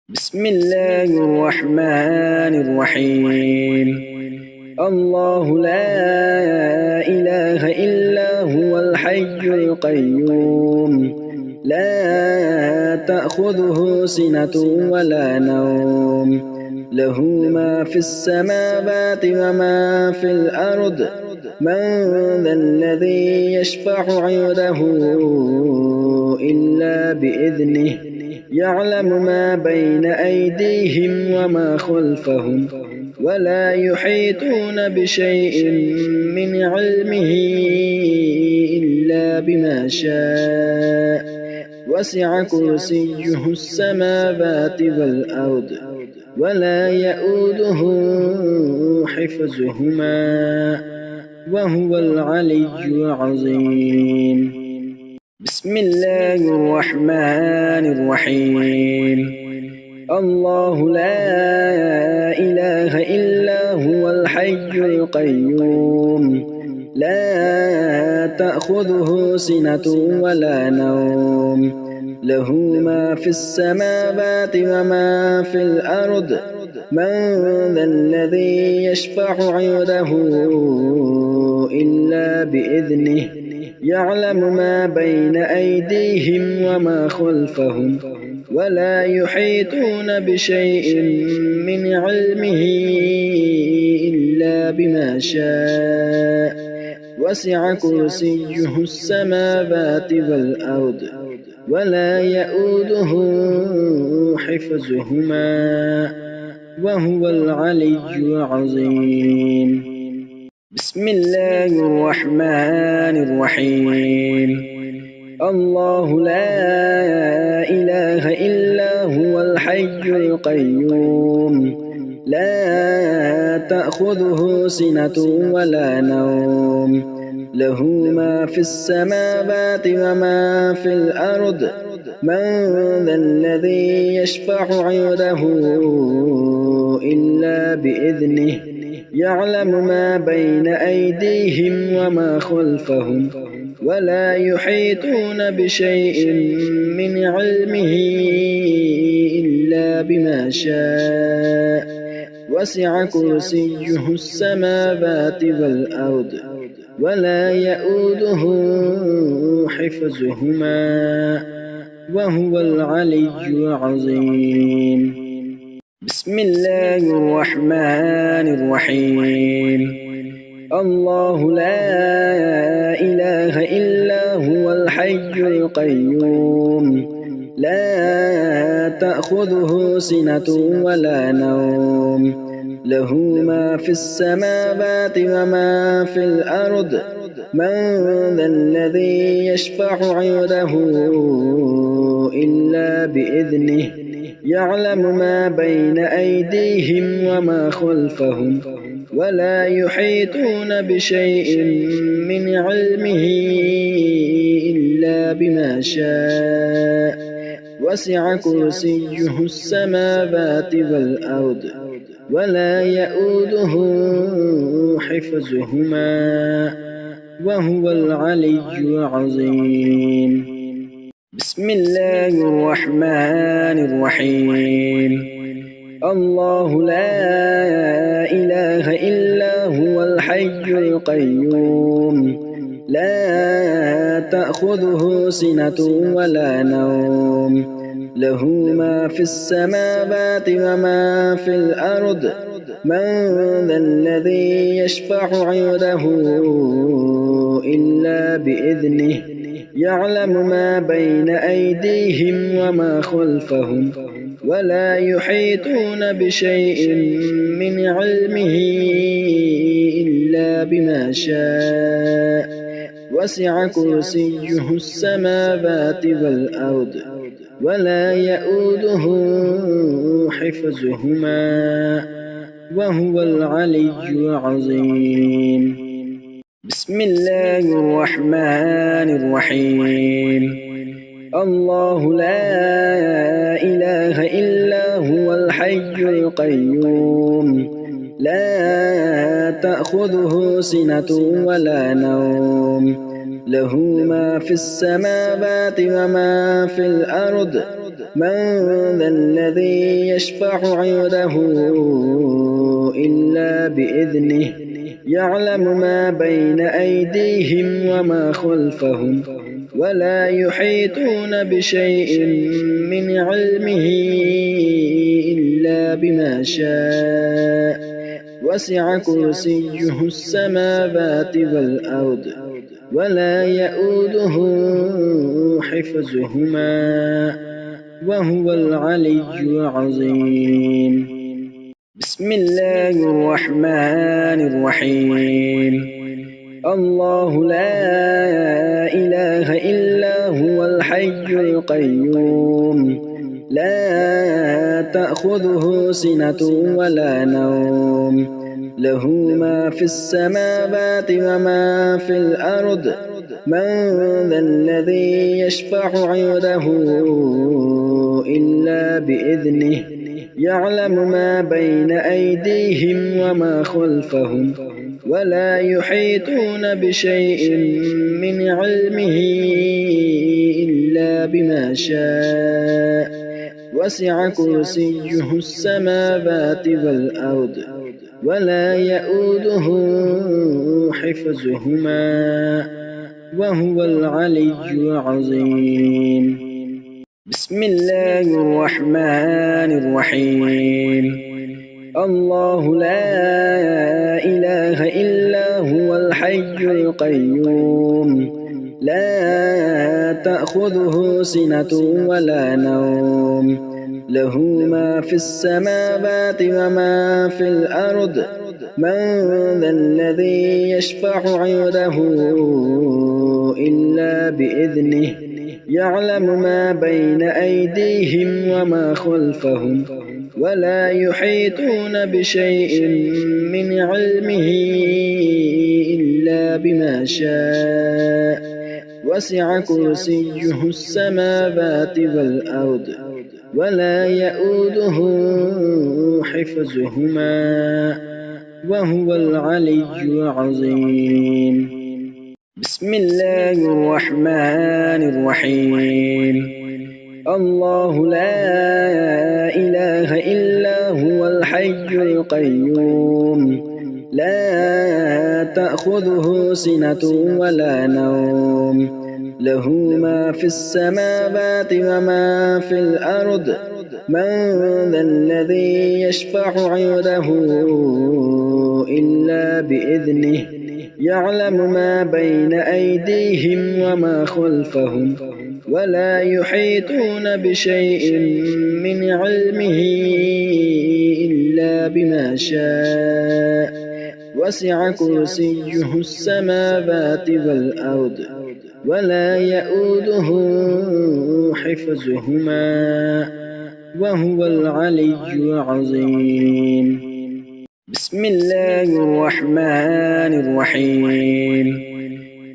بسم الله الرحمن الرحيم. الله لا إله إلا هو الحي القيوم، لا تأخذه سنة ولا نوم، له ما في السماوات وما في الأرض. من ذا الذي يشفع عنده إلا بإذنه، يعلم ما بين أيديهم وما خلفهم، ولا يحيطون بشيء من علمه إلا بما شاء. وسع كرسيه السماوات والأرض، ولا يئوده حفظهما، وهو العلي العظيم. بسم الله الرحمن الرحيم. الله لا إله إلا هو الحي القيوم، لا تأخذه سنة ولا نوم، له ما في السماوات وما في الأرض. من ذا الذي يشفع عنده إلا بإذنه، يعلم ما بين أيديهم وما خلفهم، ولا يحيطون بشيء من علمه إلا بما شاء. وسع كرسيه السماوات والأرض، ولا يئوده حفظهما، وهو العلي العظيم. بسم الله الرحمن الرحيم. الله لا إله إلا هو الحي القيوم، لا تأخذه سنة ولا نوم، له ما في السماوات وما في الأرض. من ذا الذي يشفع عنده إلا بإذنه، يعلم ما بين أيديهم وما خلفهم، ولا يحيطون بشيء من علمه إلا بما شاء. وسع كرسيه السماوات والأرض، ولا يئوده حفظهما، وهو العلي العظيم. بسم الله الرحمن الرحيم. الله لا إله إلا هو الحي القيوم، لا تأخذه سنة ولا نوم، له ما في السماوات وما في الأرض. من ذا الذي يشفع عنده إلا بإذنه، يعلم ما بين أيديهم وما خلفهم، ولا يحيطون بشيء من علمه إلا بما شاء. وسع كرسيه السماوات والأرض، ولا يئوده حفظهما، وهو العلي العظيم. بسم الله الرحمن الرحيم. الله لا إله إلا هو الحي القيوم، لا تأخذه سنة ولا نوم، له ما في السماوات وما في الأرض. من ذا الذي يشفع عنده إلا بإذنه، يعلم ما بين أيديهم وما خلفهم، ولا يحيطون بشيء من علمه إلا بما شاء. وسع كرسيه السماوات والأرض، ولا يئوده حفظهما، وهو العلي العظيم. بسم الله الرحمن الرحيم. الله لا إله إلا هو الحي القيوم، لا تأخذه سنة ولا نوم، له ما في السماوات وما في الأرض من ذا الذي يشفع عنده إلا بإذنه يعلم ما بين أيديهم وما خلفهم ولا يحيطون بشيء من علمه إلا بما شاء وسع كرسيه السماوات والأرض ولا يؤوده حفظهما وهو العلي العظيم. بسم الله الرحمن الرحيم. الله لا إله إلا هو الحي القيوم لا تأخذه سنة ولا نوم له ما في السماوات وما في الأرض من ذا الذي يشفع عنده إلا بإذنه يعلم ما بين أيديهم وما خلفهم ولا يحيطون بشيء من علمه إلا بما شاء وسع كرسيه السماوات والأرض ولا يؤوده حفظهما وهو العلي العظيم. بسم الله الرحمن الرحيم. الله لا إله إلا هو الحي القيوم لا تأخذه سنة ولا نوم له ما في السماوات وما في الأرض من ذا الذي يشفع عنده إلا بإذنه يعلم ما بين أيديهم وما خلفهم ولا يحيطون بشيء من علمه إلا بما شاء وسع كرسيه السماوات والأرض ولا يؤوده حفظهما وهو العلي العظيم. بسم الله الرحمن الرحيم. الله لا إله إلا هو الحي القيوم لا تأخذه سنة ولا نوم له ما في السماوات وما في الأرض من ذا الذي يشفع عنده إلا بإذنه يعلم ما بين أيديهم وما خلفهم ولا يحيطون بشيء من علمه إلا بما شاء وسع كرسيه السماوات والأرض ولا يؤوده حفظهما وهو العلي العظيم. بسم الله الرحمن الرحيم.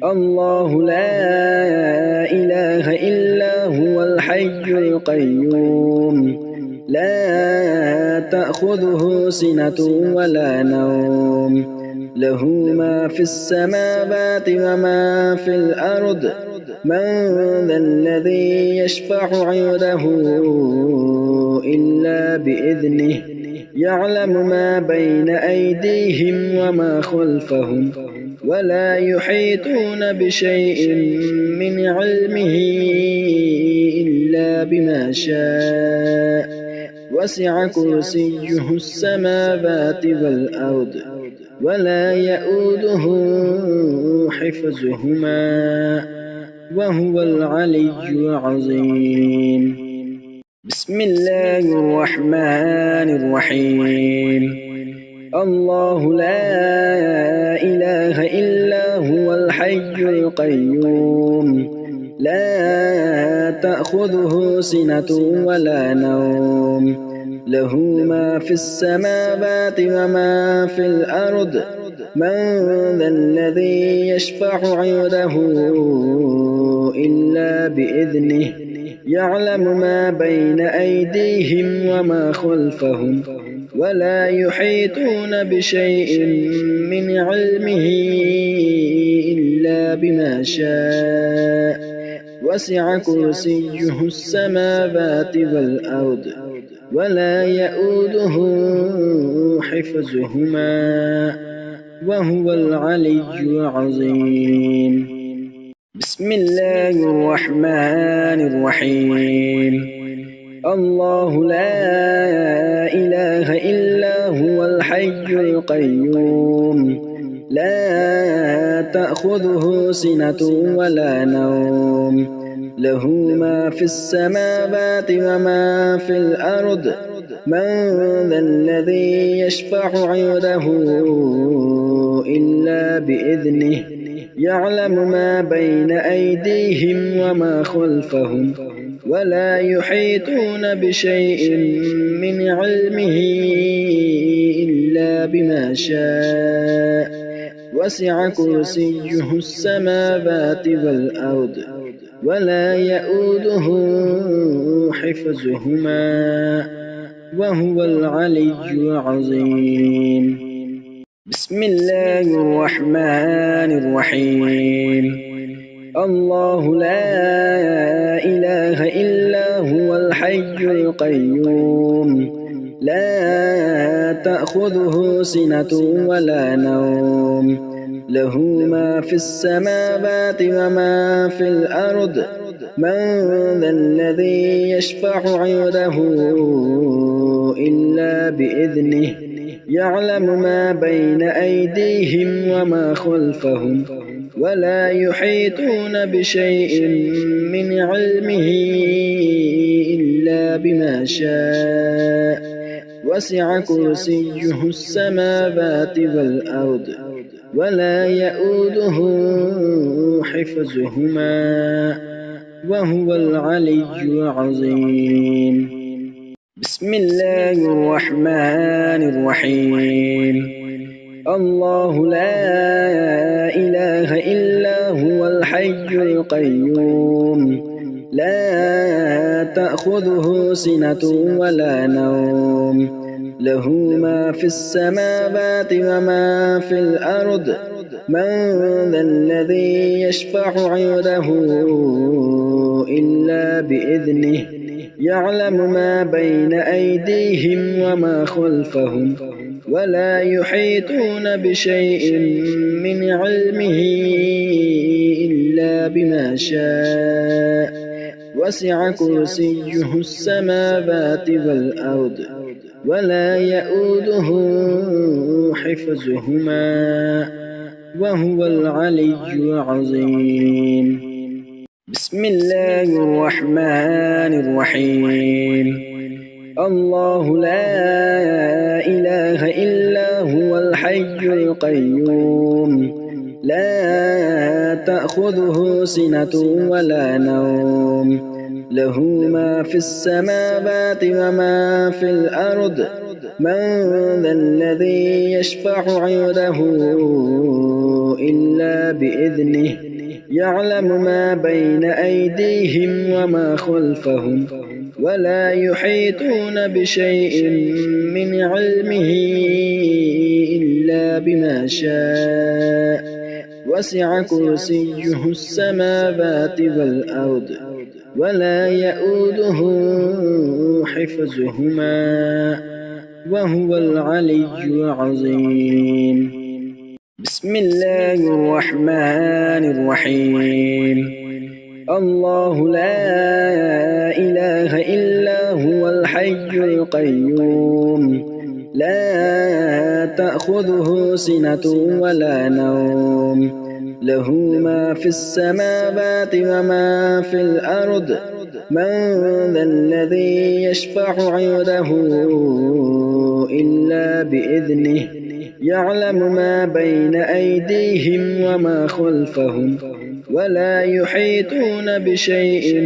الله لا إله إلا هو الحي القيوم لا تأخذه سنة ولا نوم له ما في السماوات وما في الأرض من ذا الذي يشفع عنده إلا بإذنه يعلم ما بين أيديهم وما خلفهم ولا يحيطون بشيء من علمه إلا بما شاء وسع كرسيه السماوات والأرض ولا يؤوده حفظهما وهو العلي العظيم. بسم الله الرحمن الرحيم. الله لا إله إلا هو الحي القيوم لا تأخذه سنة ولا نوم له ما في السماوات وما في الأرض من ذا الذي يشفع عنده إلا بإذنه يعلم ما بين أيديهم وما خلفهم ولا يحيطون بشيء من علمه إلا بما شاء وسع كرسيه السماوات والأرض ولا يئوده حفظهما وهو العلي العظيم. بسم الله الرحمن الرحيم. الله لا إله إلا هو الحي القيوم لا تأخذه سنة ولا نوم له ما في السماوات وما في الأرض من ذا الذي يشفع عنده إلا بإذنه يعلم ما بين أيديهم وما خلفهم ولا يحيطون بشيء من علمه إلا بما شاء وسع كرسيه السماوات والأرض ولا يئوده حفظهما وهو العلي العظيم. بسم الله الرحمن الرحيم. الله لا إله إلا هو الحي القيوم لا تأخذه سنة ولا نوم له ما في السماوات وما في الأرض من ذا الذي يشفع عنده إلا بإذنه يعلم ما بين أيديهم وما خلفهم ولا يحيطون بشيء من علمه إلا بما شاء وسع كرسيه السماوات والأرض ولا يئوده حفظهما وهو العلي العظيم. بسم الله الرحمن الرحيم. الله لا إله إلا هو الحي القيوم لا تأخذه سنة ولا نوم له ما في السماوات وما في الأرض من ذا الذي يشفع عنده إلا بإذنه يعلم ما بين أيديهم وما خلفهم ولا يحيطون بشيء من علمه إلا بما شاء وسع كرسيه السماوات والأرض ولا يئوده حفظهما وهو العلي العظيم. بسم الله الرحمن الرحيم. الله لا إله إلا هو الحي القيوم لا تأخذه سنة ولا نوم له ما في السماوات وما في الأرض من ذا الذي يشفع عنده إلا بإذنه يعلم ما بين أيديهم وما خلفهم ولا يحيطون بشيء من علمه إلا بما شاء وسع كرسيه السماوات والأرض ولا يئوده حفظهما وهو العلي العظيم. بسم الله الرحمن الرحيم. الله لا إله إلا هو الحي القيوم لا تأخذه سنة ولا نوم له ما في السماوات وما في الأرض من ذا الذي يشفع عنده إلا بإذنه يعلم ما بين أيديهم وما خلفهم ولا يحيطون بشيء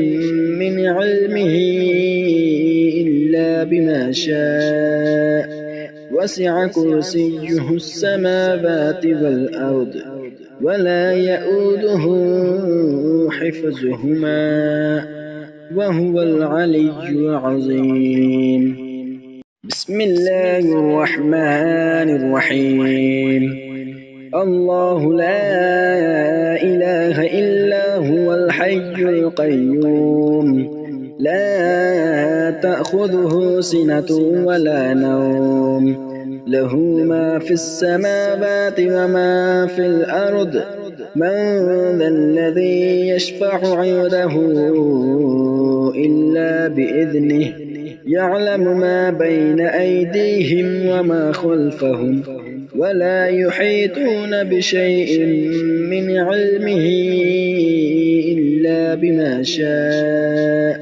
من علمه إلا بما شاء وسع كرسيه السماوات والأرض ولا يئوده حفظهما وهو العلي العظيم. بسم الله الرحمن الرحيم الله لا إله إلا هو الحي القيوم لا تأخذه سنة ولا نوم له ما في السماوات وما في الأرض من ذا الذي يشفع عنده إلا بإذنه يعلم ما بين أيديهم وما خلفهم ولا يحيطون بشيء من علمه إلا بما شاء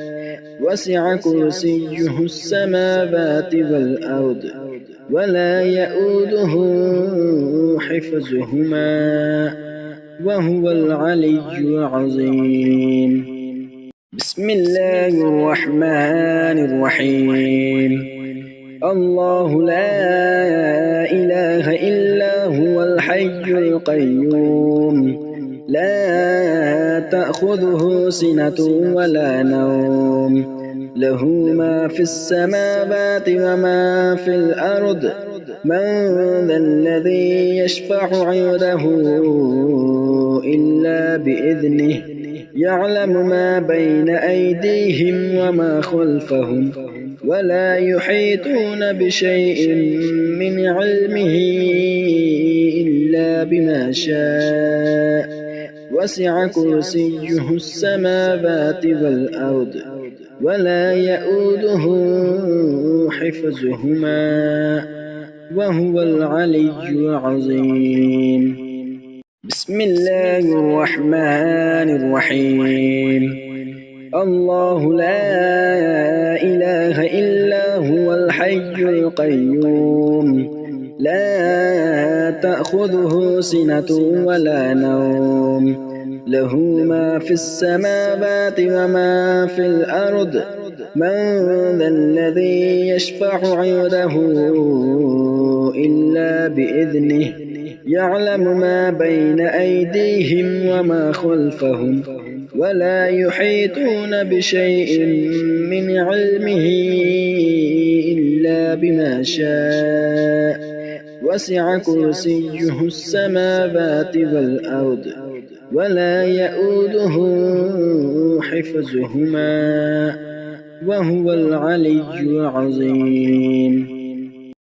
وسع كرسيه السماوات والأرض ولا يؤوده حفظهما وهو العلي العظيم بسم الله الرحمن الرحيم الله لا إله إلا هو الحي القيوم لا تأخذه سنة ولا نوم له ما في السماوات وما في الأرض من ذا الذي يشفع عنده إلا بإذنه يعلم ما بين أيديهم وما خلفهم ولا يحيطون بشيء من علمه إلا بما شاء وسع كرسيه السماوات والأرض ولا يؤوده حفظهما وهو العلي العظيم بسم الله الرحمن الرحيم الله لا إله إلا هو الحي القيوم لا تأخذه سنة ولا نوم له ما في السماوات وما في الأرض من ذا الذي يشفع عنده إلا بإذنه يعلم ما بين أيديهم وما خلفهم ولا يحيطون بشيء من علمه إلا بما شاء وسع كرسيه السماوات والأرض ولا يؤوده حفظهما وهو العلي العظيم